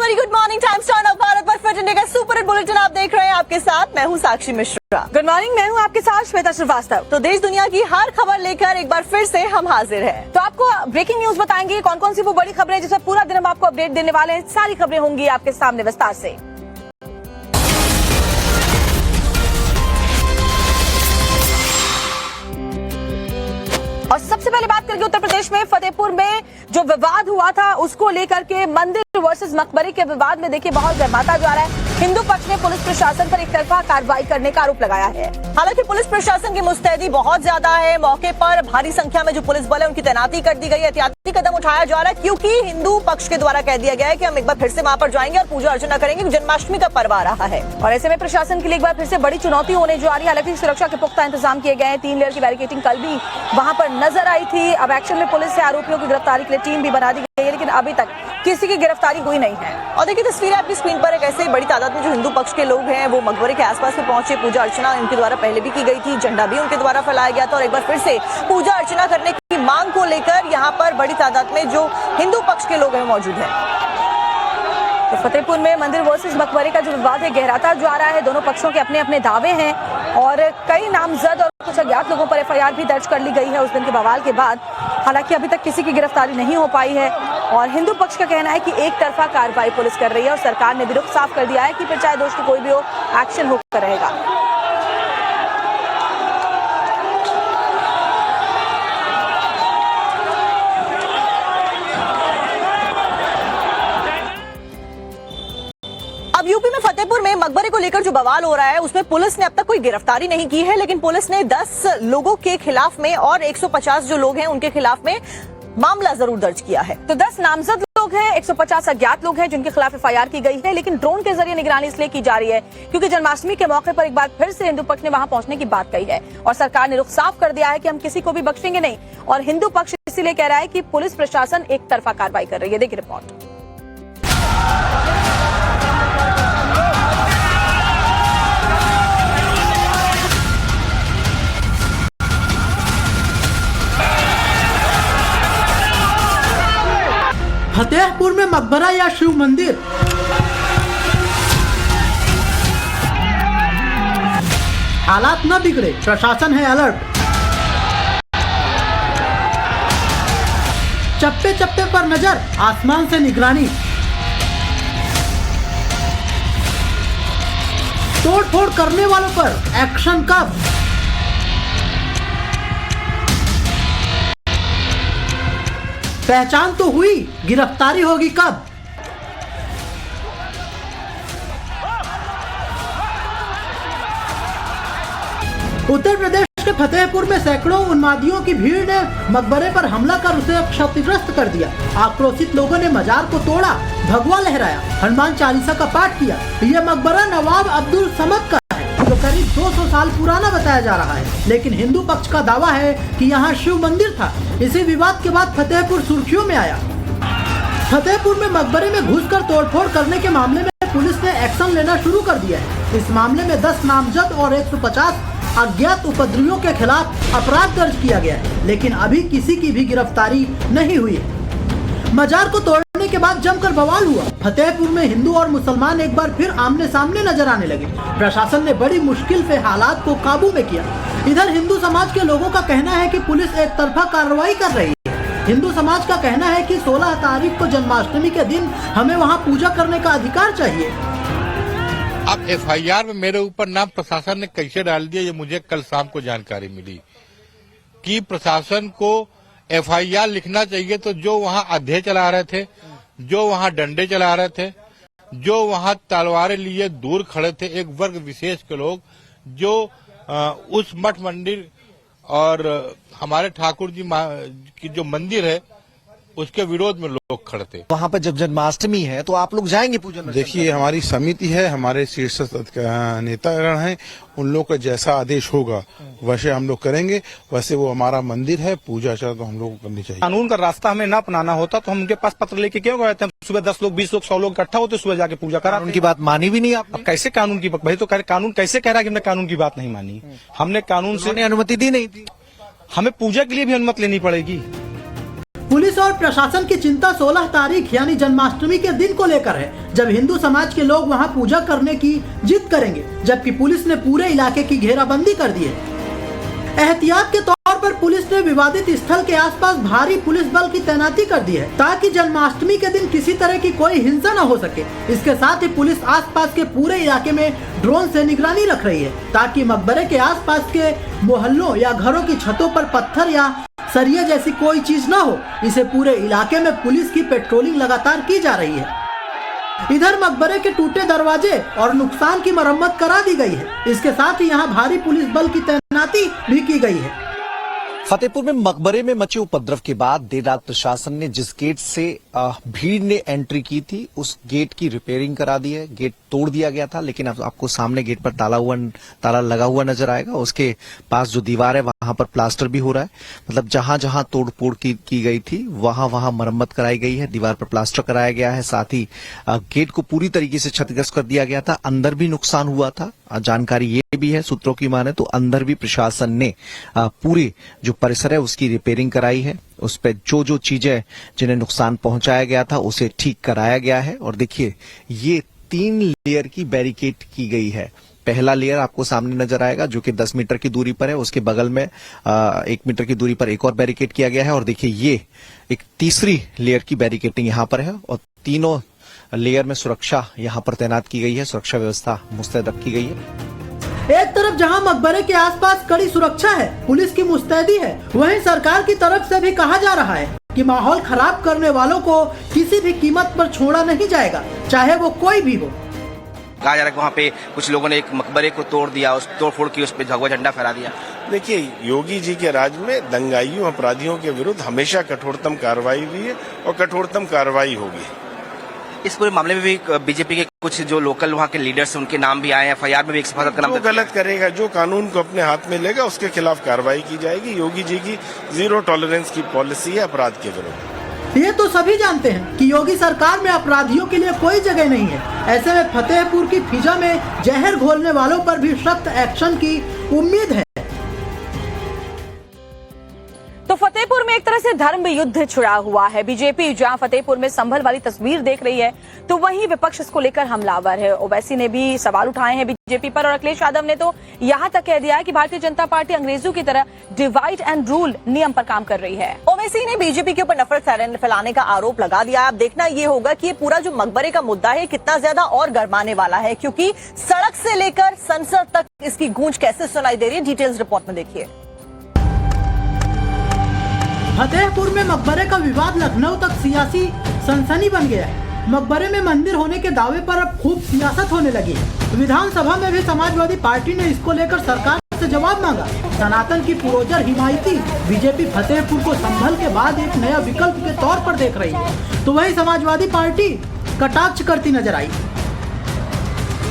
Very good morning. Times time Bharat पर fit India का super hit bulletin आप देख रहे हैं। आपके साथ मैं हूं साक्षी मिश्रा। गुड मॉर्निंग, मैं हूं आपके साथ श्वेता श्रीवास्तव। तो देश दुनिया की हर खबर लेकर एक बार फिर से हम हाजिर हैं। तो आपको ब्रेकिंग न्यूज बताएंगे कौन कौन सी वो बड़ी खबरें जिसमें पूरा दिन हम आपको अपडेट देने वाले हैं। सारी खबरें होंगी आपके सामने विस्तार से। और सबसे पहले बात करेंगे उत्तर प्रदेश में फतेहपुर में जो विवाद हुआ था उसको लेकर के मंदिर वर्सेस मकबरे के विवाद में देखिए बहुत गर्माता जा रहा है। हिंदू पक्ष ने पुलिस प्रशासन पर एक तरफा कार्रवाई करने का आरोप लगाया है। हालांकि पुलिस प्रशासन की मुस्तैदी बहुत ज्यादा है। मौके पर भारी संख्या में जो पुलिस बल है उनकी तैनाती कर दी गई है। एहतियाती कदम उठाया जा रहा है क्योंकि हिंदू पक्ष के द्वारा कह दिया गया है कि हम एक बार फिर से वहां पर जाएंगे और पूजा अर्चना करेंगे। जन्माष्टमी का पर्व आ रहा है और ऐसे में प्रशासन के लिए एक बार फिर से बड़ी चुनौती होने जा रही है। हालांकि सुरक्षा के पुख्ता इंतजाम किए गए हैं। 3 लेयर की बैरिकेडिंग कल भी वहां पर नजर आई थी। अब एक्शन में पुलिस से आरोपियों की गिरफ्तारी के लिए टीम भी बना दी गई है, लेकिन अभी तक किसी की गिरफ्तारी हुई नहीं है। और देखिए तस्वीरें आपकी स्क्रीन पर एक ऐसे बड़ी तादाद में जो हिंदू पक्ष के लोग हैं वो मकबरे के आसपास में पहुंचे। पूजा अर्चना उनके द्वारा पहले भी की गई थी, झंडा भी उनके द्वारा फैलाया गया था और एक बार फिर से पूजा अर्चना करने की मांग को लेकर यहाँ पर बड़ी तादाद में जो हिंदू पक्ष के लोग हैं मौजूद हैं। तो फतेहपुर में मंदिर वर्सेस मकबरे का जो विवाद है गहराता जा रहा है। दोनों पक्षों के अपने अपने दावे हैं और कई नामजद और कुछ अज्ञात लोगों पर एफआईआर भी दर्ज कर ली गई है उस दिन के बवाल के बाद। हालांकि अभी तक किसी की गिरफ्तारी नहीं हो पाई है और हिंदू पक्ष का कहना है कि एक तरफा कार्रवाई पुलिस कर रही है और सरकार ने भी रुख साफ कर दिया है कि फिर चाहे दोष की कोई भी हो, एक्शन होकर रहेगा। अब यूपी में फतेहपुर में मकबरे को लेकर जो बवाल हो रहा है उसमें पुलिस ने अब तक कोई गिरफ्तारी नहीं की है, लेकिन पुलिस ने 10 लोगों के खिलाफ में और 150 जो लोग हैं उनके खिलाफ में मामला जरूर दर्ज किया है। तो 10 नामजद लोग हैं, 150 अज्ञात लोग हैं जिनके खिलाफ एफआईआर की गई है, लेकिन ड्रोन के जरिए निगरानी इसलिए की जा रही है क्योंकि जन्माष्टमी के मौके पर एक बार फिर से हिंदू पक्ष ने वहां पहुंचने की बात कही है और सरकार ने रुख साफ कर दिया है कि हम किसी को भी बख्शेंगे नहीं। और हिंदू पक्ष इसीलिए कह रहा है कि पुलिस प्रशासन एक तरफा कार्रवाई कर रही है। देखिए रिपोर्ट। फतेहपुर में मकबरा या शिव मंदिर, हालात न बिगड़े, प्रशासन है अलर्ट। चप्पे चप्पे पर नजर, आसमान से निगरानी। तोड़फोड़ करने वालों पर एक्शन कब? पहचान तो हुई, गिरफ्तारी होगी कब? उत्तर प्रदेश के फतेहपुर में सैकड़ों उन्मादियों की भीड़ ने मकबरे पर हमला कर उसे क्षतिग्रस्त कर दिया। आक्रोशित लोगों ने मजार को तोड़ा, भगवा लहराया, हनुमान चालीसा का पाठ किया। यह मकबरा नवाब अब्दुल समद का जो करीब 200 साल पुराना बताया जा रहा है, लेकिन हिंदू पक्ष का दावा है कि यहाँ शिव मंदिर था। इसी विवाद के बाद फतेहपुर सुर्खियों में आया। फतेहपुर में मकबरे में घुसकर तोड़फोड़ करने के मामले में पुलिस ने एक्शन लेना शुरू कर दिया है। इस मामले में 10 नामजद और 150 अज्ञात उपद्रवियों के खिलाफ अपराध दर्ज किया गया है, लेकिन अभी किसी की भी गिरफ्तारी नहीं हुई है। मजार को तोड़ने के बाद जमकर बवाल हुआ। फतेहपुर में हिंदू और मुसलमान एक बार फिर आमने सामने नजर आने लगे। प्रशासन ने बड़ी मुश्किल से हालात को काबू में किया। इधर हिंदू समाज के लोगों का कहना है कि पुलिस एक तरफा कार्रवाई कर रही है। हिंदू समाज का कहना है कि 16 तारीख को जन्माष्टमी के दिन हमें वहां पूजा करने का अधिकार चाहिए। अब एफआईआर में मेरे ऊपर नाम प्रशासन ने कैसे डाल दिया, ये मुझे कल शाम को जानकारी मिली कि प्रशासन को एफआईआर लिखना चाहिए तो जो वहां अध्यय चला रहे थे, जो वहां डंडे चला रहे थे, जो वहां तलवारें लिए दूर खड़े थे, एक वर्ग विशेष के लोग जो उस मठ मंदिर और हमारे ठाकुर जी की जो मंदिर है उसके विरोध में लोग खड़े थे। वहाँ पर जब जन्माष्टमी है तो आप लोग जाएंगे पूजन? देखिए, हमारी समिति है, हमारे शीर्ष नेतागण हैं, उन लोग का जैसा आदेश होगा वैसे हम लोग करेंगे। वैसे वो हमारा मंदिर है, पूजा अर्चना तो हम लोग को करनी चाहिए। कानून का रास्ता हमें ना अपनाना होता तो हम उनके पास पत्र लेके क्यों गए थे? सुबह 10 लोग, 20 लोग, 100 लोग इकट्ठा होते, सुबह जाके पूजा करा। उनकी बात मानी भी नहीं आप? कैसे कानून की भाई तो कानून कैसे कह रहा है कि हमने कानून की बात नहीं मानी? हमने कानून से अनुमति दी नहीं थी। हमें पूजा के लिए भी अनुमति लेनी पड़ेगी। पुलिस पुलिस और प्रशासन की चिंता 16 तारीख यानी जन्माष्टमी के दिन को लेकर है, जब हिंदू समाज के लोग वहां पूजा करने की जिद करेंगे, जबकि पुलिस ने पूरे इलाके की घेराबंदी कर दी है। एहतियात के तौर पर पुलिस ने विवादित स्थल के आसपास भारी पुलिस बल की तैनाती कर दी है, ताकि जन्माष्टमी के दिन किसी तरह की कोई हिंसा न हो सके। इसके साथ ही पुलिस आसपास के पूरे इलाके में ड्रोन से निगरानी रख रही है, ताकि मकबरे के आसपास के मोहल्लों या घरों की छतों पर पत्थर या सरिया जैसी कोई चीज न हो। इसे पूरे इलाके में पुलिस की पेट्रोलिंग लगातार की जा रही है। इधर मकबरे के टूटे दरवाजे और नुकसान की मरम्मत करा दी गई है। इसके साथ ही यहाँ भारी पुलिस बल की तैनाती भी की गई है। फतेहपुर में मकबरे में मचे उपद्रव के बाद देर रात प्रशासन ने जिस गेट से भीड़ ने एंट्री की थी, उस गेट की रिपेयरिंग करा दी है। गेट तोड़ दिया गया था, लेकिन अब आपको सामने गेट पर ताला लगा हुआ नजर आएगा। उसके पास जो दीवार है वहां पर प्लास्टर भी हो रहा है। मतलब जहां जहां तोड़फोड़ की गई थी वहां वहां मरम्मत कराई गई है, दीवार पर प्लास्टर कराया गया है। साथ ही गेट को पूरी तरीके से क्षतिग्रस्त कर दिया गया था। अंदर भी नुकसान हुआ था। जानकारी ये भी है, सूत्रों की माने तो अंदर भी प्रशासन ने पूरे जो परिसर है उसकी रिपेयरिंग कराई है। उस पे जो चीजें जिन्हें नुकसान पहुंचाया गया था उसे ठीक कराया गया है। और देखिए, ये 3 लेयर की बैरिकेड की गई है। पहला लेयर आपको सामने नजर आएगा जो कि 10 मीटर की दूरी पर है। उसके बगल में 1 मीटर की दूरी पर एक और बैरिकेड किया गया है। और देखिए, ये एक तीसरी लेयर की बैरिकेडिंग यहाँ पर है और तीनों लेयर में सुरक्षा यहाँ पर तैनात की गई है। सुरक्षा व्यवस्था मुस्तैद रखी गई है। एक तरफ जहां मकबरे के आसपास कड़ी सुरक्षा है, पुलिस की मुस्तैदी है, वहीं सरकार की तरफ से भी कहा जा रहा है कि माहौल खराब करने वालों को किसी भी कीमत पर छोड़ा नहीं जाएगा, चाहे वो कोई भी हो। कहा जा रहा है कि वहाँ पे कुछ लोगों ने एक मकबरे को तोड़ दिया, उस तोड़फोड़ की, उस पर भगवा झंडा फहरा दिया। देखिए, योगी जी के राज में दंगाइयों अपराधियों के विरुद्ध हमेशा कठोरतम कार्रवाई हुई है और कठोरतम कार्रवाई होगी। इस पूरे मामले में भी बीजेपी के कुछ जो लोकल वहाँ के लीडर्स उनके नाम भी आए हैं। एफआईआर में भी एक सभासद का नाम। जो गलत करेगा, जो कानून को अपने हाथ में लेगा, उसके खिलाफ कार्रवाई की जाएगी। योगी जी की 0 टॉलरेंस की पॉलिसी है अपराध के विरुद्ध। ये तो सभी जानते हैं कि योगी सरकार में अपराधियों के लिए कोई जगह नहीं है। ऐसे में फतेहपुर की फिजा में जहर घोलने वालों पर भी सख्त एक्शन की उम्मीद है। तो फतेहपुर में एक तरह से धर्म युद्ध छिड़ा हुआ है। बीजेपी जहां फतेहपुर में संभल वाली तस्वीर देख रही है, तो वहीं विपक्ष इसको लेकर हमलावर है। ओवैसी ने भी सवाल उठाए हैं बीजेपी पर और अखिलेश यादव ने तो यहां तक कह दिया है कि भारतीय जनता पार्टी अंग्रेजों की तरह डिवाइड एंड रूल नियम पर काम कर रही है। ओवैसी ने बीजेपी के ऊपर नफरत फैलाने का आरोप लगा दिया। अब देखना ये होगा कि ये पूरा जो मकबरे का मुद्दा है कितना ज्यादा और गरमाने वाला है, क्योंकि सड़क से लेकर संसद तक इसकी गूंज कैसे सुनाई दे रही है, डिटेल्स रिपोर्ट में देखिए। फतेहपुर में मकबरे का विवाद लखनऊ तक सियासी सनसनी बन गया है। मकबरे में मंदिर होने के दावे पर अब खूब सियासत होने लगी है। विधानसभा में भी समाजवादी पार्टी ने इसको लेकर सरकार से जवाब मांगा। सनातन की पुरोजर हिमायती बीजेपी फतेहपुर को संभल के बाद एक नया विकल्प के तौर पर देख रही है, तो वही समाजवादी पार्टी कटाक्ष करती नजर आई।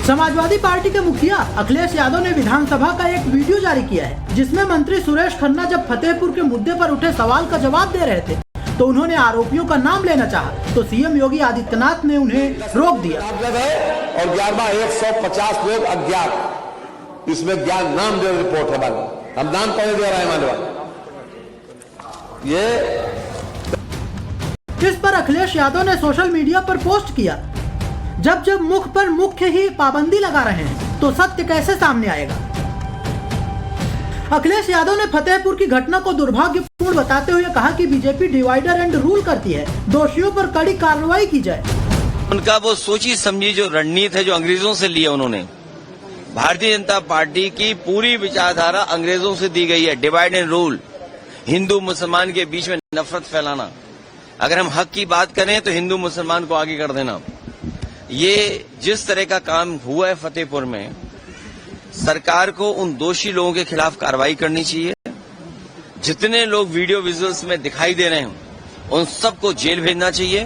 समाजवादी पार्टी के मुखिया अखिलेश यादव ने विधानसभा का एक वीडियो जारी किया है, जिसमें मंत्री सुरेश खन्ना जब फतेहपुर के मुद्दे पर उठे सवाल का जवाब दे रहे थे, तो उन्होंने आरोपियों का नाम लेना चाहा, तो सीएम योगी आदित्यनाथ ने उन्हें रोक दिया। और 150 लोग अज्ञात, इसमें ज्ञान नाम दे रिपोर्ट है, हम नाम कौन दे रहा है मानवा ये। इस पर अखिलेश यादव ने सोशल मीडिया पर पोस्ट किया, जब मुख पर मुख्य ही पाबंदी लगा रहे हैं तो सत्य कैसे सामने आएगा। अखिलेश यादव ने फतेहपुर की घटना को दुर्भाग्यपूर्ण बताते हुए कहा कि बीजेपी डिवाइडर एंड रूल करती है, दोषियों पर कड़ी कार्रवाई की जाए। उनका वो सोची समझी जो रणनीति है जो अंग्रेजों से लिया उन्होंने, भारतीय जनता पार्टी की पूरी विचारधारा अंग्रेजों से दी गई है। डिवाइड एंड रूल, हिंदू मुसलमान के बीच में नफरत फैलाना। अगर हम हक की बात करें तो हिंदू मुसलमान को आगे कर देना। ये जिस तरह का काम हुआ है फतेहपुर में, सरकार को उन दोषी लोगों के खिलाफ कार्रवाई करनी चाहिए। जितने लोग वीडियो विजुअल्स में दिखाई दे रहे हैं उन सबको जेल भेजना चाहिए।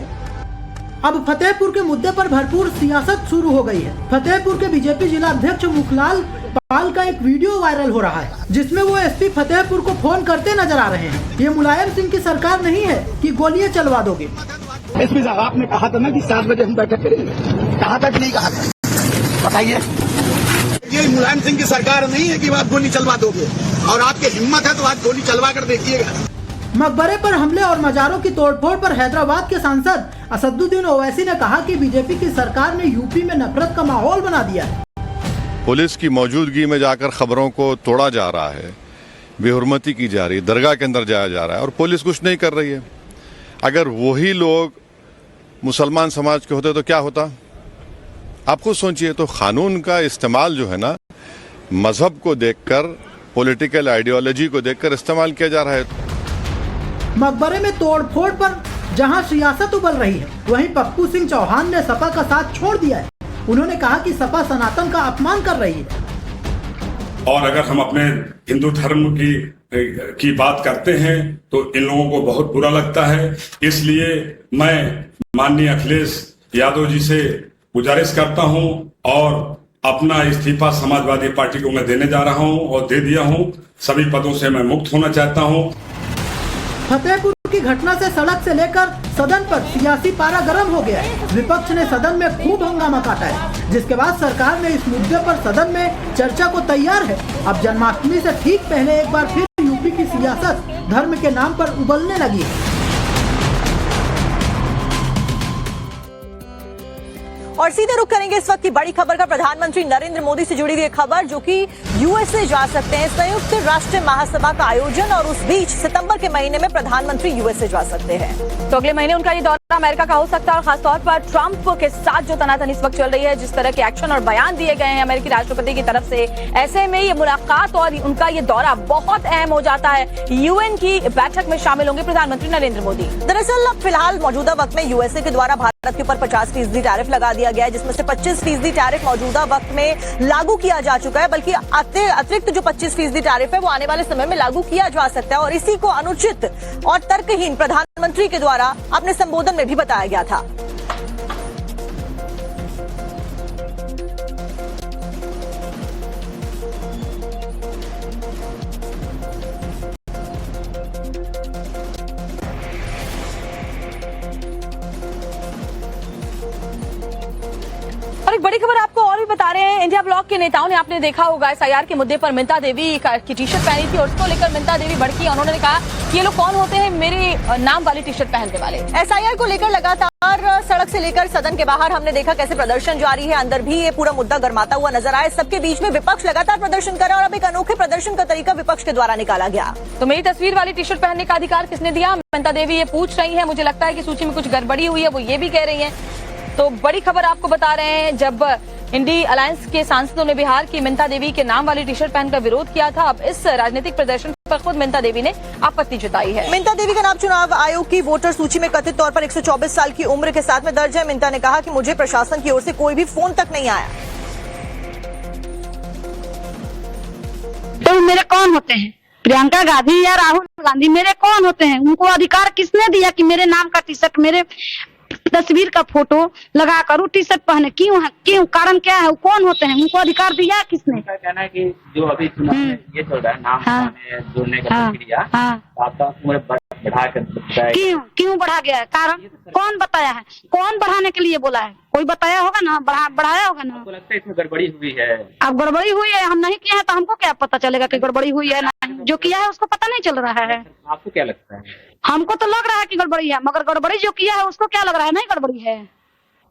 अब फतेहपुर के मुद्दे पर भरपूर सियासत शुरू हो गई है। फतेहपुर के बीजेपी जिला अध्यक्ष मुखलाल पाल का एक वीडियो वायरल हो रहा है, जिसमें वो एसपी फतेहपुर को फोन करते नजर आ रहे हैं। ये मुलायम सिंह की सरकार नहीं है कि गोलियां चलवा दोगे। एसपी साहब, आपने कहा था ना कि 7 बजे हम बैठक करेंगे, कहाँ तक नहीं कहा था बताइए। ये मुलायम सिंह की सरकार नहीं है कि आप गोली चलवा दोगे, और आपकी हिम्मत है तो आप गोली चलवा कर देखिएगा। मकबरे पर हमले और मजारों की तोड़फोड़ पर हैदराबाद के सांसद असदुद्दीन ओवैसी ने कहा कि बीजेपी की सरकार ने यूपी में नफरत का माहौल बना दिया है। पुलिस की मौजूदगी में जाकर खबरों को तोड़ा जा रहा है, बेहुरमती की जा रही है, दरगाह के अंदर जाया जा रहा है और पुलिस कुछ नहीं कर रही है। अगर वही लोग मुसलमान समाज के होते तो क्या होता? आप खुद सोचिए। तो कानून का इस्तेमाल जो है ना, मजहब को देखकर, पॉलिटिकल आइडियोलॉजी को देखकर इस्तेमाल किया जा रहा है। मकबरे में तोड़फोड़ पर जहां सियासत उबल रही है, वहीं पप्पू सिंह चौहान ने सपा का साथ छोड़ दिया है। उन्होंने कहा कि सपा सनातन का अपमान कर रही है। और अगर हम अपने हिंदू धर्म की बात करते हैं तो इन लोगों को बहुत बुरा लगता है। इसलिए मैं माननीय अखिलेश यादव जी से गुजारिश करता हूं और अपना इस्तीफा समाजवादी पार्टी को मैं देने जा रहा हूं और दे दिया हूं। सभी पदों से मैं मुक्त होना चाहता हूं। फतेहपुर की घटना से सड़क से लेकर सदन पर सियासी पारा गर्म हो गया है। विपक्ष ने सदन में खूब हंगामा काटा है, जिसके बाद सरकार ने इस मुद्दे पर सदन में चर्चा को तैयार है। अब जन्माष्टमी से ठीक पहले एक बार फिर यूपी की सियासत धर्म के नाम पर उबलने लगी है। और सीधे रुख करेंगे इस वक्त की बड़ी खबर का। प्रधानमंत्री नरेंद्र मोदी से जुड़ी हुई खबर, जो कि यूएसए जा सकते हैं। संयुक्त राष्ट्र महासभा का आयोजन और उस बीच सितंबर के महीने में प्रधानमंत्री यूएसए जा सकते हैं। तो अगले महीने उनका ये दौरा अमेरिका का हो सकता है और खासतौर पर ट्रंप के साथ जो तनातनी इस वक्त चल रही है, जिस तरह के एक्शन और बयान दिए गए हैं अमेरिकी राष्ट्रपति की तरफ से, ऐसे में ये मुलाकात और उनका ये दौरा बहुत अहम हो जाता है। यूएन की बैठक में शामिल होंगे प्रधानमंत्री नरेंद्र मोदी। दरअसल अब फिलहाल मौजूदा वक्त में यूएसए के द्वारा भारत के ऊपर 50% टैरिफ लगा दिया गया है, जिसमें से 25% टैरिफ मौजूदा वक्त में लागू किया जा चुका है। बल्कि अतिरिक्त जो 25% टैरिफ है वो आने वाले समय में लागू किया जा सकता है। और इसी को अनुचित और तर्कहीन प्रधानमंत्री के द्वारा अपने संबोधन में भी बताया गया था। और एक बड़ी खबर आपको और भी बता रहे हैं। इंडिया ब्लॉक के नेताओं ने, आपने देखा होगा, एसआईआर के मुद्दे पर मिंता देवी की टी शर्ट पहनी थी और उसको लेकर मिंता देवी भड़की। उन्होंने कहा कि ये लोग कौन होते हैं मेरे नाम वाली टी शर्ट पहनने वाले। एसआईआर को लेकर लगातार सड़क से लेकर सदन के बाहर हमने देखा कैसे प्रदर्शन जारी है। अंदर भी ये पूरा मुद्दा गरमाता हुआ नजर आया। सबके बीच में विपक्ष लगातार प्रदर्शन कर रहा है और अब एक अनोखे प्रदर्शन का तरीका विपक्ष के द्वारा निकाला गया। तो मेरी तस्वीर वाली टी शर्ट पहनने का अधिकार किसने दिया? मिंता देवी ये पूछ रही है। मुझे लगता है कि सूची में कुछ गड़बड़ी हुई है, वो ये भी कह रही है। तो बड़ी खबर आपको बता रहे हैं, जब इंडी अलायंस के सांसदों ने बिहार की मिंता देवी के नाम वाली टी शर्ट पहनकर विरोध किया था, अब इस राजनीतिक प्रदर्शन पर खुद मिंता देवी ने आपत्ति जताई है। मिंता देवी का नाम चुनाव आयोग की वोटर सूची में कथित तौर पर 124 साल की उम्र के साथ में दर्ज है। मिंता ने कहा कि मुझे प्रशासन की ओर से कोई भी फोन तक नहीं आया। तो मेरे कौन होते हैं? प्रियंका गांधी या राहुल गांधी मेरे कौन होते हैं? उनको अधिकार किसने दिया कि मेरे नाम का टी शर्ट, मेरे तस्वीर का फोटो लगा कर टी शर्ट पहने? क्यों कारण क्या है? वो कौन होते हैं? उनको अधिकार दिया किसने? कहना है कि जो अभी चुनाव में ये चल रहा है नाम जोड़ने का प्रक्रिया, आपका उम्र बढ़ा कर क्यों बढ़ा गया है? कारण कौन बताया है? कौन बढ़ाने के लिए बोला है? कोई बताया होगा ना, बढ़ाया होगा ना। आपको लगता है इसमें गड़बड़ी हुई है? अब गड़बड़ी हुई है, हम नहीं किया है तो हमको क्या पता चलेगा कि गड़बड़ी हुई है? नहीं, जो किया है उसको पता नहीं चल रहा है। आपको क्या लगता है? हमको तो लग रहा है कि गड़बड़ी है, मगर गड़बड़ी जो किया है उसको क्या लग रहा है नहीं गड़बड़ी है।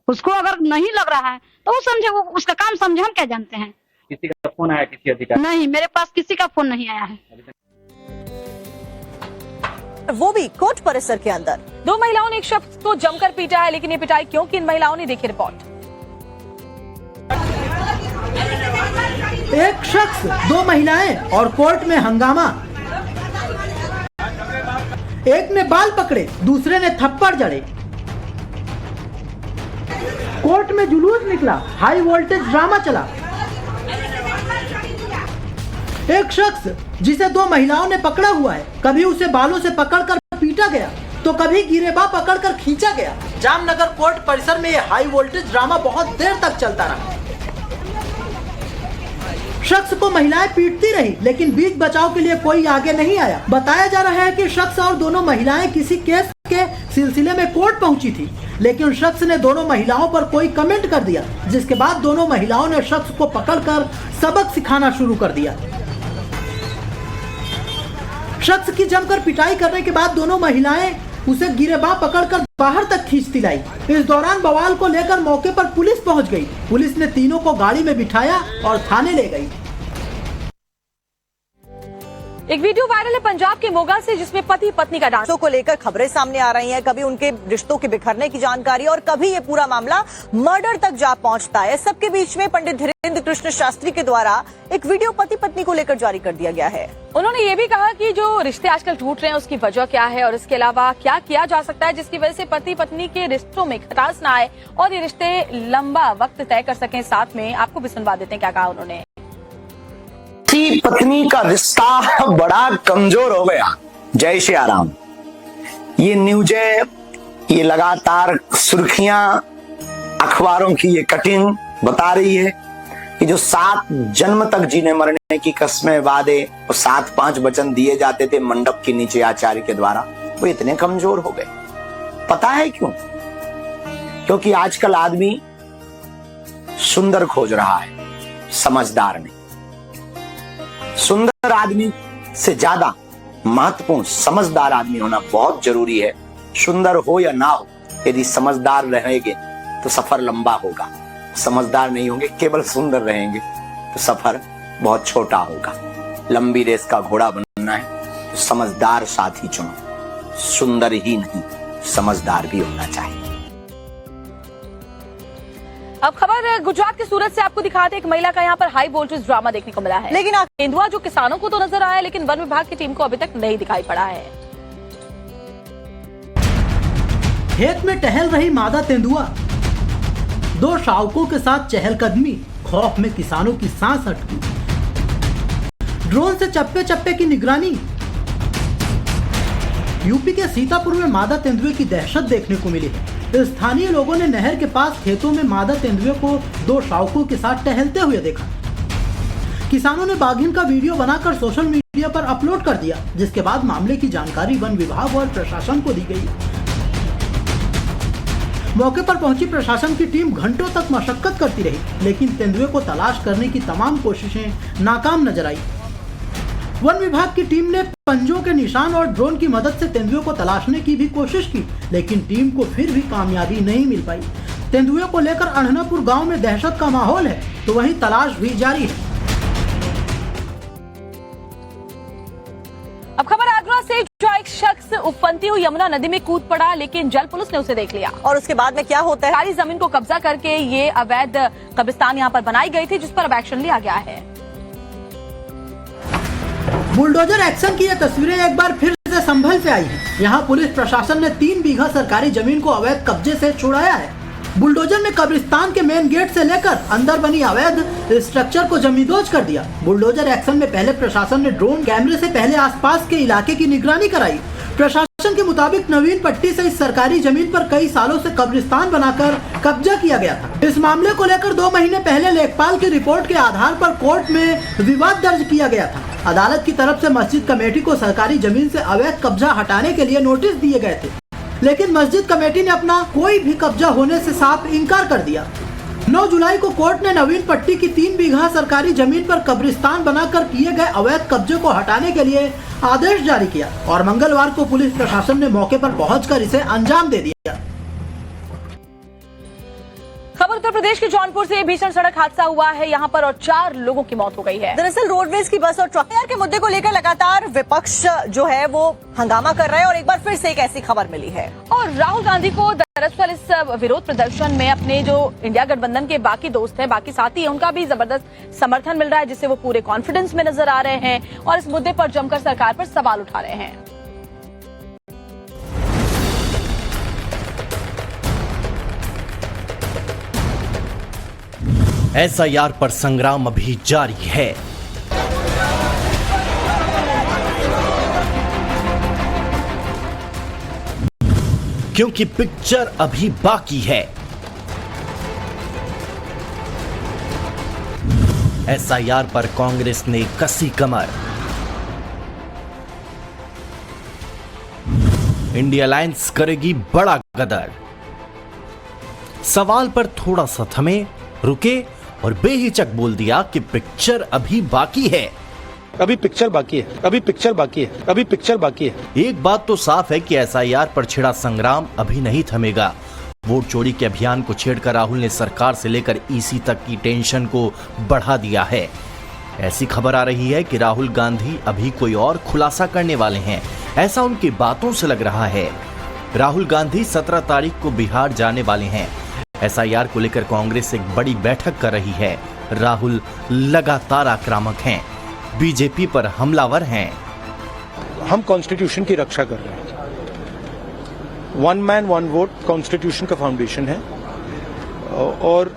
उसको अगर नहीं लग रहा है तो वो समझे, वो उसका काम समझे, हम क्या जानते हैं। किसी का फोन आया किसी अधिकारी? नहीं, मेरे पास किसी का फोन नहीं आया है। वो भी कोर्ट परिसर के अंदर। 2 महिलाओं ने एक शख्स को जमकर पीटा है, लेकिन ये पिटाई क्यों की इन महिलाओं ने, देखी रिपोर्ट। एक शख्स, 2 महिलाएं और कोर्ट में हंगामा। एक ने बाल पकड़े, दूसरे ने थप्पड़ जड़े। कोर्ट में जुलूस निकला, हाई वोल्टेज ड्रामा चला। एक शख्स जिसे 2 महिलाओं ने पकड़ा हुआ है, कभी उसे बालों से पकड़कर पीटा गया तो कभी गिरेबान पकड़कर खींचा गया। जामनगर कोर्ट परिसर में यह हाई वोल्टेज ड्रामा बहुत देर तक चलता रहा। शख्स को महिलाएं पीटती रही, लेकिन बीच बचाव के लिए कोई आगे नहीं आया। बताया जा रहा है कि शख्स और दोनों महिलाएं किसी केस के सिलसिले में कोर्ट पहुंची थी, लेकिन शख्स ने दोनों महिलाओं पर कोई कमेंट कर दिया, जिसके बाद दोनों महिलाओं ने शख्स को पकड़कर सबक सिखाना शुरू कर दिया। शख्स की जमकर पिटाई करने के बाद दोनों महिलाएं उसे गिरेबां पकड़कर बाहर तक खींचती लाई। इस दौरान बवाल को लेकर मौके पर पुलिस पहुंच गई। पुलिस ने तीनों को गाड़ी में बिठाया और थाने ले गई। एक वीडियो वायरल है पंजाब के मोगा से, जिसमें पति पत्नी का डांस को लेकर खबरें सामने आ रही हैं। कभी उनके रिश्तों के बिखरने की जानकारी और कभी ये पूरा मामला मर्डर तक जा पहुंचता है। सबके बीच में पंडित धीरेन्द्र कृष्ण शास्त्री के द्वारा एक वीडियो पति पत्नी को लेकर जारी कर दिया गया है। उन्होंने ये भी कहा कि जो रिश्ते आजकल टूट रहे हैं उसकी वजह क्या है और इसके अलावा क्या किया जा सकता है जिसकी वजह से पति पत्नी के रिश्तों में खटास न आए और ये रिश्ते लंबा वक्त तय कर सकें। साथ में आपको भी सुनवा देते हैं क्या कहा उन्होंने। पति पत्नी का रिश्ता बड़ा कमजोर हो गया। जय श्री राम। ये न्यूज़ें, ये लगातार सुर्खियां, अखबारों की ये कटिंग बता रही है कि जो 7 जन्म तक जीने मरने की कस्में वादे और 7-5 वचन दिए जाते थे मंडप के नीचे आचार्य के द्वारा, वो इतने कमजोर हो गए। पता है क्यों? क्योंकि आजकल आदमी सुंदर खोज रहा है, समझदार नहीं। सुंदर आदमी से ज्यादा महत्वपूर्ण समझदार आदमी होना बहुत जरूरी है। सुंदर हो या ना हो, यदि समझदार रहेंगे तो सफर लंबा होगा। समझदार नहीं होंगे, केवल सुंदर रहेंगे तो सफर बहुत छोटा होगा। लंबी रेस का घोड़ा बनना है तो समझदार साथी चुनो। सुंदर ही नहीं, समझदार भी होना चाहिए। अब खबर गुजरात के सूरत से आपको दिखाते, एक महिला का यहाँ पर हाई वोल्टेज ड्रामा देखने को मिला है। लेकिन तेंदुआ जो किसानों को तो नजर आया, लेकिन वन विभाग की टीम को अभी तक नहीं दिखाई पड़ा है। खेत में टहल रही मादा तेंदुआ, 2 शावकों के साथ चहलकदमी, खौफ में किसानों की सांस अटकी। ड्रोन से चप्पे चप्पे की निगरानी। यूपी के सीतापुर में मादा तेंदुए की दहशत देखने को मिली है। स्थानीय लोगों ने नहर के पास खेतों में मादा तेंदुए को 2 शावकों के साथ टहलते हुए देखा। किसानों ने बाघिन का वीडियो बनाकर सोशल मीडिया पर अपलोड कर दिया, जिसके बाद मामले की जानकारी वन विभाग और प्रशासन को दी गई। मौके पर पहुंची प्रशासन की टीम घंटों तक मशक्कत करती रही, लेकिन तेंदुए को तलाश करने की तमाम कोशिशें नाकाम नजर आई। वन विभाग की टीम ने पंजों के निशान और ड्रोन की मदद से तेंदुए को तलाशने की भी कोशिश की, लेकिन टीम को फिर भी कामयाबी नहीं मिल पाई। तेंदुए को लेकर अढ़नापुर गांव में दहशत का माहौल है, तो वहीं तलाश भी जारी है। अब खबर आगरा से, जो एक शख्स उफनती हुई यमुना नदी में कूद पड़ा, लेकिन जल पुलिस ने उसे देख लिया। और उसके बाद में क्या होता है? सारी जमीन को कब्जा करके ये अवैध कब्रिस्तान यहाँ पर बनाई गई थी, जिस पर अब एक्शन लिया गया है। बुलडोजर एक्शन की ये तस्वीरें एक बार फिर से संभल से आई हैं। यहाँ पुलिस प्रशासन ने 3 बीघा सरकारी जमीन को अवैध कब्जे से छुड़ाया है। बुलडोजर ने कब्रिस्तान के मेन गेट से लेकर अंदर बनी अवैध स्ट्रक्चर को जमींदोज कर दिया। बुलडोजर एक्शन में पहले प्रशासन ने ड्रोन कैमरे से पहले आसपास के इलाके की निगरानी कराई। प्रशासन के मुताबिक नवीन पट्टी से इस सरकारी जमीन पर कई सालों से कब्रिस्तान बनाकर कब्जा किया गया था। इस मामले को लेकर 2 महीने पहले लेखपाल की रिपोर्ट के आधार पर कोर्ट में विवाद दर्ज किया गया था। अदालत की तरफ से मस्जिद कमेटी को सरकारी जमीन से अवैध कब्जा हटाने के लिए नोटिस दिए गए थे, लेकिन मस्जिद कमेटी ने अपना कोई भी कब्जा होने से साफ इनकार कर दिया। 9 जुलाई को कोर्ट ने नवीन पट्टी की 3 बीघा सरकारी जमीन पर कब्रिस्तान बनाकर किए गए अवैध कब्जे को हटाने के लिए आदेश जारी किया और मंगलवार को पुलिस प्रशासन ने मौके पर पहुंचकर इसे अंजाम दे दिया। खबर उत्तर प्रदेश के जौनपुर से, भीषण सड़क हादसा हुआ है यहाँ पर और 4 लोगों की मौत हो गई है। दरअसल रोडवेज की बस और ट्रक के मुद्दे को लेकर लगातार विपक्ष जो है वो हंगामा कर रहा है और एक बार फिर से एक ऐसी खबर मिली है। और राहुल गांधी को दरअसल इस विरोध प्रदर्शन में अपने जो इंडिया गठबंधन के बाकी दोस्त हैं, बाकी साथी हैं, उनका भी जबरदस्त समर्थन मिल रहा है, जिससे वो पूरे कॉन्फिडेंस में नजर आ रहे हैं और इस मुद्दे पर जमकर सरकार पर सवाल उठा रहे हैं। SIR पर संग्राम अभी जारी है। क्योंकि पिक्चर अभी बाकी है। SIR पर कांग्रेस ने कसी कमर। इंडिया अलायंस करेगी बड़ा गदर। सवाल पर थोड़ा सा थमे, रुके और बेहिचक बोल दिया कि पिक्चर अभी बाकी है। अभी पिक्चर बाकी है, अभी पिक्चर बाकी है, अभी पिक्चर बाकी है। एक बात तो साफ है कि एसआईआर पर छिड़ा संग्राम अभी नहीं थमेगा। वोट चोरी के अभियान को छेड़कर राहुल ने सरकार से लेकर ईसी तक की टेंशन को बढ़ा दिया है। ऐसी खबर आ रही है कि राहुल गांधी अभी कोई और खुलासा करने वाले हैं, ऐसा उनकी बातों से लग रहा है। राहुल गांधी 17 तारीख को बिहार जाने वाले हैं। एसआईआर को लेकर कांग्रेस एक बड़ी बैठक कर रही है। राहुल लगातार आक्रामक हैं, बीजेपी पर हमलावर हैं। हम कॉन्स्टिट्यूशन की रक्षा कर रहे हैं। One man one vote constitution का फाउंडेशन है और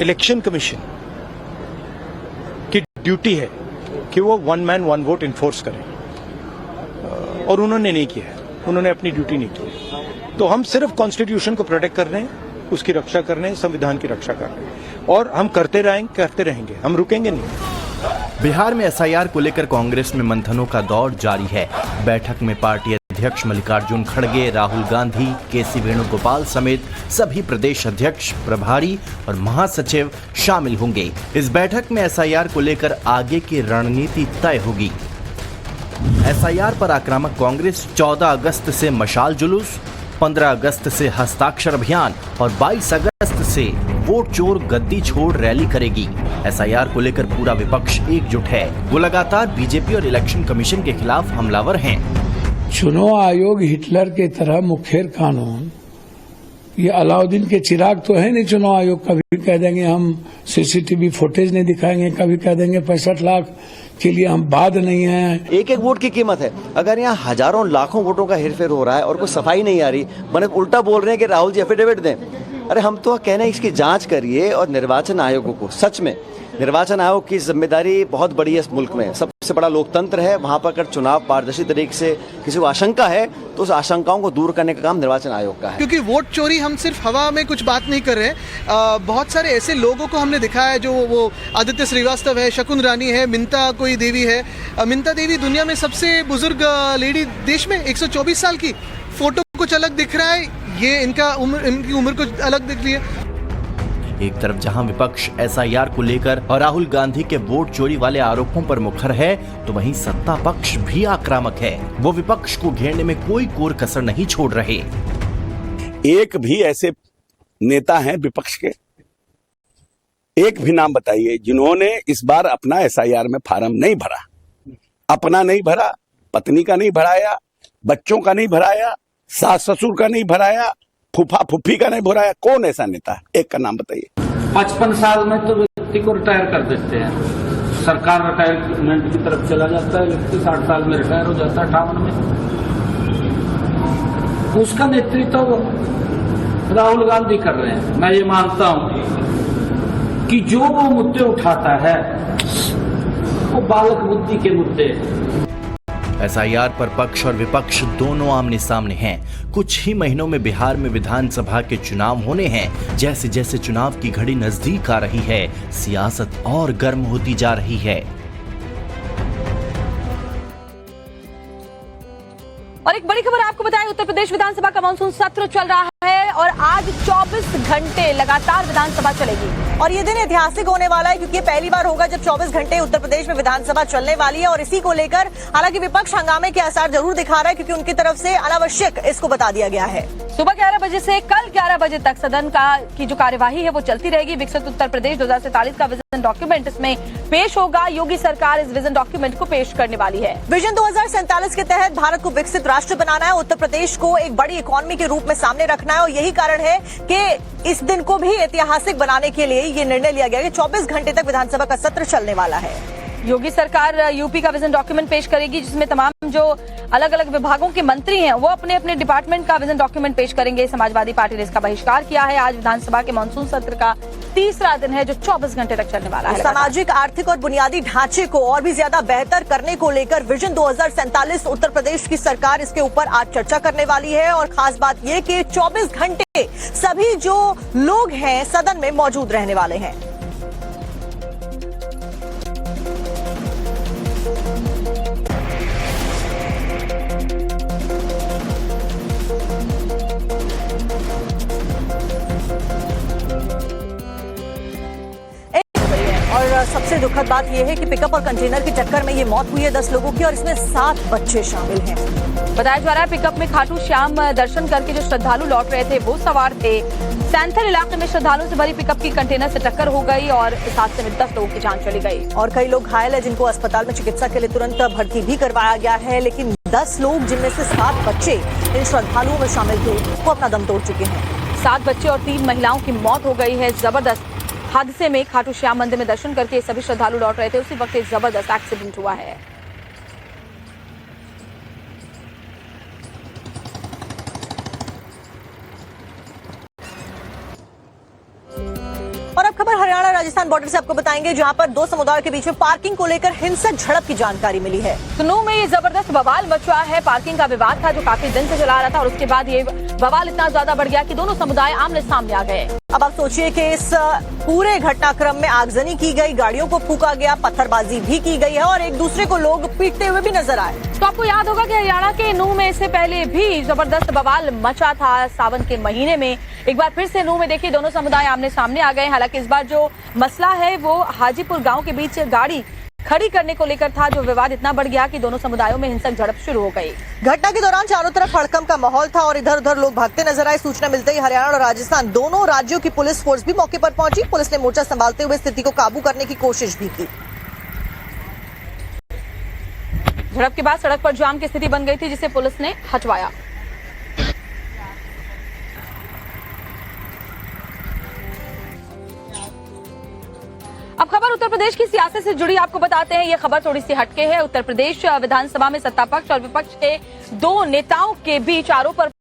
इलेक्शन कमीशन की ड्यूटी है कि वो one man one vote enforce करें, और उन्होंने नहीं किया है, उन्होंने अपनी ड्यूटी नहीं की। तो हम सिर्फ कॉन्स्टिट्यूशन को प्रोटेक्ट कर रहे हैं, उसकी रक्षा कर रहे हैं, संविधान की रक्षा कर रहे हैं, और हम करते रहेंगे, हम रुकेंगे नहीं। बिहार में एसआईआर को लेकर कांग्रेस में मंथनों का दौर जारी है। बैठक में पार्टी अध्यक्ष मल्लिकार्जुन खड़गे, राहुल गांधी, केसी वेणुगोपाल समेत सभी प्रदेश अध्यक्ष, प्रभारी और महासचिव शामिल होंगे। इस बैठक में एसआईआर को लेकर आगे की रणनीति तय होगी। एसआईआर पर आक्रामक कांग्रेस 14 अगस्त से मशाल जुलूस, 15 अगस्त से हस्ताक्षर अभियान और 22 अगस्त से वोट चोर गद्दी छोड़ रैली करेगी। एसआईआर को लेकर पूरा विपक्ष एकजुट है। वो लगातार बीजेपी और इलेक्शन कमीशन के खिलाफ हमलावर हैं। चुनाव आयोग हिटलर के तरह मुखर कानून, ये अलाउद्दीन के चिराग तो है नहीं। चुनाव आयोग कभी कह देंगे हम सीसीटीवी फुटेज नहीं दिखाएंगे, कभी कह देंगे 65 लाख के लिए हम बाद नहीं है। एक एक वोट की कीमत है। अगर यहाँ हजारों लाखों वोटों का हेरफेर हो रहा है और कोई सफाई नहीं आ रही, मैंने उल्टा बोल रहे हैं कि राहुल जी एफिडेविट दें। अरे हम तो कह रहे हैं इसकी जांच करिए, और निर्वाचन आयोग को, सच में निर्वाचन आयोग की जिम्मेदारी बहुत बड़ी है इस मुल्क में। सबसे बड़ा लोकतंत्र है, वहां पर अगर चुनाव पारदर्शी तरीके से किसी को आशंका है तो उस आशंकाओं को दूर करने का काम निर्वाचन आयोग का है। क्योंकि वोट चोरी हम सिर्फ हवा में कुछ बात नहीं कर रहे हैं। बहुत सारे ऐसे लोगों को हमने दिखाया है, जो वो आदित्य श्रीवास्तव है, शकुन रानी है, मिंता कोई देवी है। मिंता देवी दुनिया में सबसे बुजुर्ग लेडी देश में, 124 साल की। फोटो कुछ अलग दिख रहा है, ये इनकी उम्र कुछ अलग दिख रही है। एक तरफ जहां विपक्ष एसआईआर को लेकर और राहुल गांधी के वोट चोरी वाले आरोपों पर मुखर है, तो वहीं सत्ता पक्ष भी आक्रामक है। वो विपक्ष को घेरने में कोई कोर कसर नहीं छोड़ रहे। एक भी ऐसे नेता हैं विपक्ष के, एक भी नाम बताइए जिन्होंने इस बार अपना एसआईआर में फार्म नहीं भरा। अपना नहीं भरा, पत्नी का नहीं भराया, बच्चों का नहीं भराया, सास ससुर का नहीं भराया, फूफा फूफी का नहीं भराया। कौन ऐसा नेता है? एक का नाम बताइए। 55 साल में तो व्यक्ति को रिटायर कर देते हैं, सरकार रिटायरमेंट की तरफ चला जाता है, व्यक्ति 60 साल में रिटायर हो जाता है, 58 में। उसका नेतृत्व राहुल गांधी कर रहे हैं। मैं ये मानता हूं कि जो वो मुद्दे उठाता है वो बालक बुद्धि के मुद्दे हैं। एसआईआर पर पक्ष और विपक्ष दोनों आमने सामने हैं। कुछ ही महीनों में बिहार में विधानसभा के चुनाव होने हैं। जैसे जैसे चुनाव की घड़ी नजदीक आ रही है, सियासत और गर्म होती जा रही है। और एक बड़ी खबर आपको बताएं, उत्तर प्रदेश विधानसभा का मानसून सत्र चल रहा है और आज 24 घंटे लगातार विधानसभा चलेगी। और ये दिन ऐतिहासिक होने वाला है, क्योंकि ये पहली बार होगा जब 24 घंटे उत्तर प्रदेश में विधानसभा चलने वाली है। और इसी को लेकर हालांकि विपक्ष हंगामे के आसार जरूर दिखा रहा है, क्योंकि उनकी तरफ से अनावश्यक इसको बता दिया गया है। सुबह 11 बजे से कल 11 बजे तक सदन की जो कार्यवाही है वो चलती रहेगी। विकसित उत्तर प्रदेश 2047 का विजन डॉक्यूमेंट इसमें पेश होगा। योगी सरकार इस विजन डॉक्यूमेंट को पेश करने वाली है। विजन 2047 के तहत भारत को विकसित राष्ट्र बनाना है, उत्तर प्रदेश को एक बड़ी इकोनॉमी के रूप में सामने रखना है। और यही कारण है कि इस दिन को भी ऐतिहासिक बनाने के लिए ये निर्णय लिया गया कि 24 घंटे तक विधानसभा का सत्र चलने वाला है। योगी सरकार यूपी का विजन डॉक्यूमेंट पेश करेगी, जिसमें तमाम जो अलग अलग विभागों के मंत्री हैं वो अपने अपने डिपार्टमेंट का विजन डॉक्यूमेंट पेश करेंगे। समाजवादी पार्टी ने इसका बहिष्कार किया है। आज विधानसभा के मानसून सत्र का तीसरा दिन है, जो 24 घंटे तक चलने वाला है। सामाजिक, आर्थिक और बुनियादी ढांचे को और भी ज्यादा बेहतर करने को लेकर विजन 2047 उत्तर प्रदेश की सरकार इसके ऊपर आज चर्चा करने वाली है। और खास बात यह कि 24 घंटे सभी जो लोग हैं सदन में मौजूद रहने वाले हैं। और सबसे सबसे दुखद बात यह है कि पिकअप और कंटेनर की टक्कर में ये मौत हुई है 10 लोगों की और इसमें 7 बच्चे शामिल हैं। बताया जा रहा है पिकअप में खाटू श्याम दर्शन करके जो श्रद्धालु लौट रहे थे वो सवार थे। सैंथर इलाके में श्रद्धालुओं से भरी पिकअप की कंटेनर से टक्कर हो गई और इस हादसे में 10 लोगों की जान चली गई और कई लोग घायल है जिनको अस्पताल में चिकित्सा के लिए तुरंत भर्ती भी करवाया गया है। लेकिन 10 लोग जिनमें से 7 बच्चे इन श्रद्धालुओं में शामिल थे वो अपना दम तोड़ चुके हैं। 7 बच्चे और 3 महिलाओं की मौत हो गई है। जबरदस्त हादसे में खाटू श्याम मंदिर में दर्शन करके सभी श्रद्धालु लौट रहे थे, उसी वक्त एक जबरदस्त एक्सीडेंट हुआ है। और अब खबर हरियाणा राजस्थान बॉर्डर से आपको बताएंगे, जहां पर 2 समुदायों के बीच में पार्किंग को लेकर हिंसक झड़प की जानकारी मिली है। कुल्लू में ये जबरदस्त बवाल मचा है। पार्किंग का विवाद था जो काफी दिन से चला रहा था और उसके बाद ये बवाल इतना ज्यादा बढ़ गया कि दोनों समुदाय आमने सामने आ गए। अब आप सोचिए कि इस पूरे घटनाक्रम में आगजनी की गई, गाड़ियों को फूका गया, पत्थरबाजी भी की गई है और एक दूसरे को लोग पीटते हुए भी नजर आए। तो आपको याद होगा कि हरियाणा के नूह में इससे पहले भी जबरदस्त बवाल मचा था। सावन के महीने में एक बार फिर से नूह में देखिए दोनों समुदाय आमने सामने आ गए। हालांकि इस बार जो मसला है वो हाजीपुर गांव के बीच गाड़ी खड़ी करने को लेकर था, जो विवाद इतना बढ़ गया कि दोनों समुदायों में हिंसक झड़प शुरू हो गई। घटना के दौरान चारों तरफ हड़कंप का माहौल था और इधर उधर लोग भागते नजर आए। सूचना मिलते ही हरियाणा और राजस्थान दोनों राज्यों की पुलिस फोर्स भी मौके पर पहुंची। पुलिस ने मोर्चा संभालते हुए स्थिति को काबू करने की कोशिश भी की। झड़प के बाद सड़क पर जाम की स्थिति बन गई थी, जिसे पुलिस ने हटवाया। अब खबर उत्तर प्रदेश की सियासत से जुड़ी आपको बताते हैं। यह खबर थोड़ी सी हटके है। उत्तर प्रदेश विधानसभा में सत्ता पक्ष और विपक्ष के 2 नेताओं के बीच आरोप पर